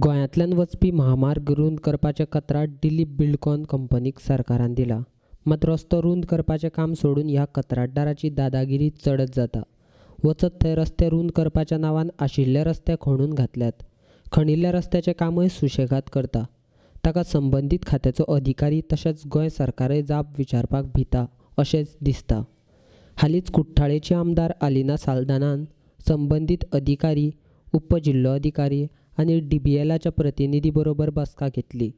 गोंयांतल्यान वचपी महामार्ग रुंद करपाचे कंत्राट दिलीप बिल्डकॉन कंपनीक सरकारान दिला. मात रस्तो रुंद करपाचें काम सोडून ह्या कंत्राटदाराची दादागिरी चडत जाता. वचत थंय रस्ते रुंद करपाच्या नांवान आशिल्ले रस्ते खणून घातल्यात. खणिल्ल्या रस्त्याचें कामय सुशेगाद करता. ताका संबंदीत खात्याचो अधिकारी तशेंच गोंय सरकारय जाप विचारपाक भिता अशेंच दिसता. हालींच कुट्टाळेची आमदार अलिना साल्दानान संबंदीत अधिकारी, उपजिल्लो अधिकारी आनी DBLच्या प्रतिनिधी बरोबर बसका घेतली.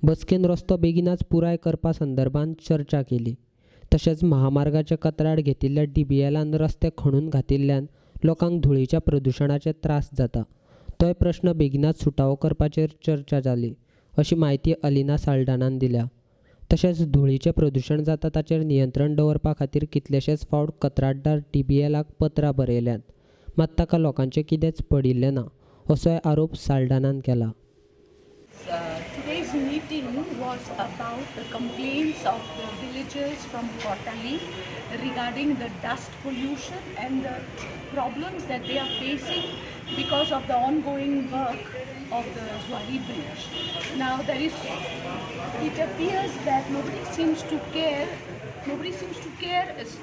बसकेन रस्तो बेगीनाच पुराय करपा संदर्भात चर्चा केली. तशेंच महामार्गाचे कंत्राट घेतिल्ल्या DBLन रस्ते खणून घातिल्ल्यान लोकांक धुळीच्या प्रदुशणाचे त्रास जाता. तोय प्रश्न बेगीनाच सुटावो करपाचेर चर्चा जाली अशी माहिती अलिना साल्दानान दिल्या. तशेंच धुळीचें प्रदूषण जाता ताचेर नियंत्रण दवरपा खातीर कितलेशेच फावट कंत्राटदार DBLक पत्रां बरयल्यांत, मात ताका लोकांचें कितेंच पडिल्लें ना असोय आरोप साल्दानान केला. Today's meeting was about the complaints of the villagers from Kottali regarding the dust pollution and the problems that they are facing because of the ongoing work of the Zuari Bridge. Now it appears that nobody seems to care.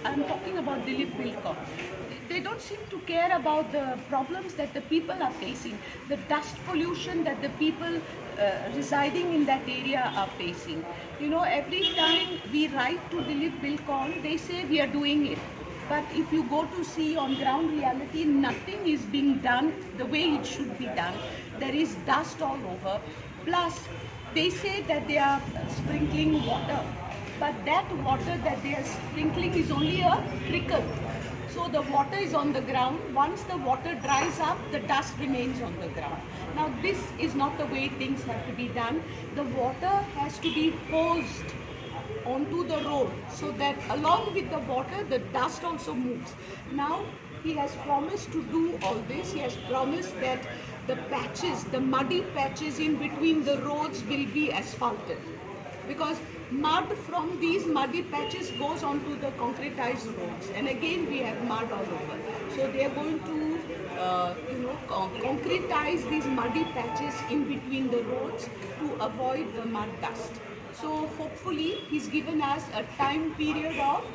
I'm talking about Dilip Bilkon. They don't seem to care about the problems that the people are facing, the dust pollution that the people residing in that area are facing. You know, every time we write to Dilip Bilkon, they say we are doing it. But if you go to see on ground reality, nothing is being done the way it should be done. There is dust all over. Plus, they say that they are sprinkling water. But that water that they are sprinkling is only a trickle. So the water is on the ground. Once the water dries up, the dust remains on the ground. Now this is not the way things have to be done. The water has to be posed onto the road so that along with the water, the dust also moves. Now he has promised to do all this. He has promised that the patches, the muddy patches in between the roads will be asphalted. Because mud from these muddy patches goes onto the concretized roads, and again we have mud all over. So they are going to concretize these muddy patches in between the roads to avoid the mud dust. So hopefully he's given us a time period of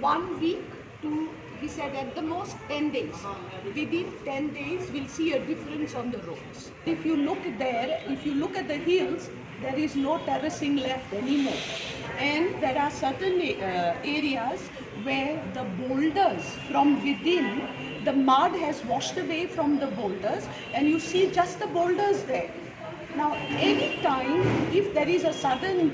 1 week to, he said at the most 10 days. Within 10 days we'll see a difference on the roads. If you look there, if you look at the hills, there is no terracing left anymore. And there are certain areas where the boulders from within, the mud has washed away from the boulders and you see just the boulders there. Now any time if there is a sudden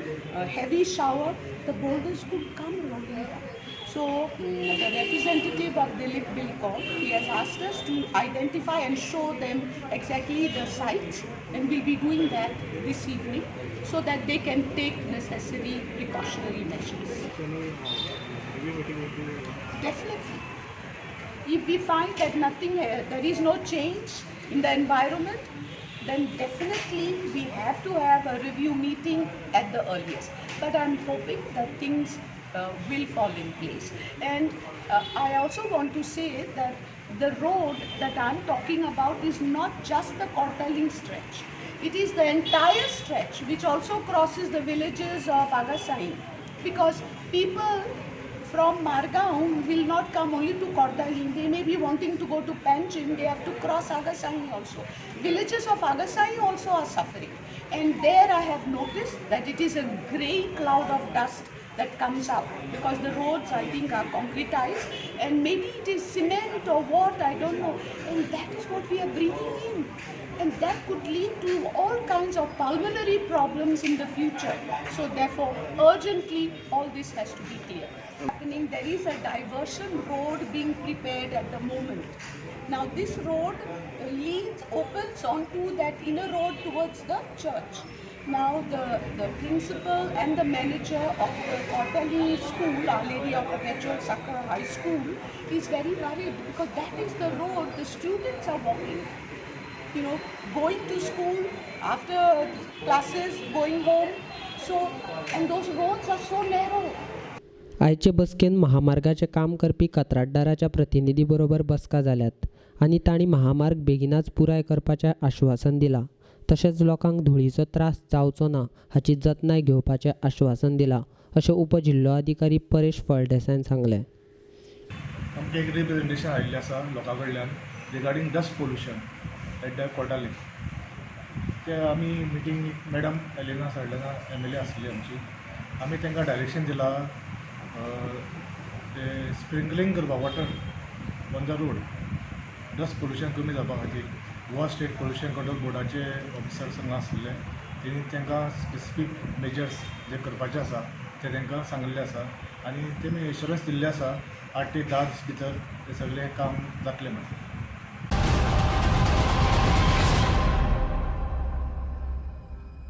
heavy shower, the boulders could come rolling down. So the representative of Dilip Bilkon, he has asked us to identify and show them exactly the sites, and we'll be doing that this evening so that they can take necessary precautionary measures. Definitely. If we find that there is no change in the environment, then definitely we have to have a review meeting at the earliest. But I'm hoping that things will fall in place. And I also want to say that the road that I'm talking about is not just the Kortaling stretch. It is the entire stretch which also crosses the villages of Agasai, because people from Margaon will not come only to Kortaling. They may be wanting to go to Panjim, they have to cross Agasai also. Villages of Agasai also are suffering. And there I have noticed that it is a grey cloud of dust that comes out, because the roads I think are concretized, and maybe it is cement or what, I don't know, and that is what we are breathing in, and that could lead to all kinds of pulmonary problems in the future. So therefore urgently all this has to be clear. There is a diversion road being prepared at the moment. Now this road opens onto that inner road towards the church. Now the principal and the manager of the Kottali school, Our Lady of Perpetual Succor High School, is very worried, because that is the road the students are walking. You know, going to school, after classes, going home. So, and those roads are so narrow. आयचे बसकेन महामार्गाचे काम करपी कंत्राटदाराच्या प्रतिनिधी बरोबर बसका जाल्यात आनी तांणी महामार्ग बेगीनाच पुराय करपाचें आश्वासन दिलां. तशेंच लोकांक धुळीचो त्रास जावचो ना हाची जतनाय घेवपाचें आश्वासन दिलां अशें उपजिल्लो अधिकारी परेश फळदेसायन सांगलें. आमचें एक रिप्रेजेंटेशन आयिल्लें आसा लोकां कडल्यान regarding dust pollution at the कोर्टालीं. ते आमी meeting madam Elina Saldanha MLA आसली आमची. आमी तांकां डायरेक्शन दिलां ते स्प्रिंकलिंग करपाक water on the road dust pollution कमी जावपा खातीर. गोवा स्टेट पोल्युशन कंट्रोल बोर्डाचे ऑफिसर्स हांगा आसले. तेणी तांकां स्पेसिफीक मेजर्स जे करपाचे आसा ते तांकां सांगिल्ले आसा आनी तेमी एश्युरन्स दिल्ले आसा 8 ते 10 दीस भितर तें सगळें काम जातलें म्हणून.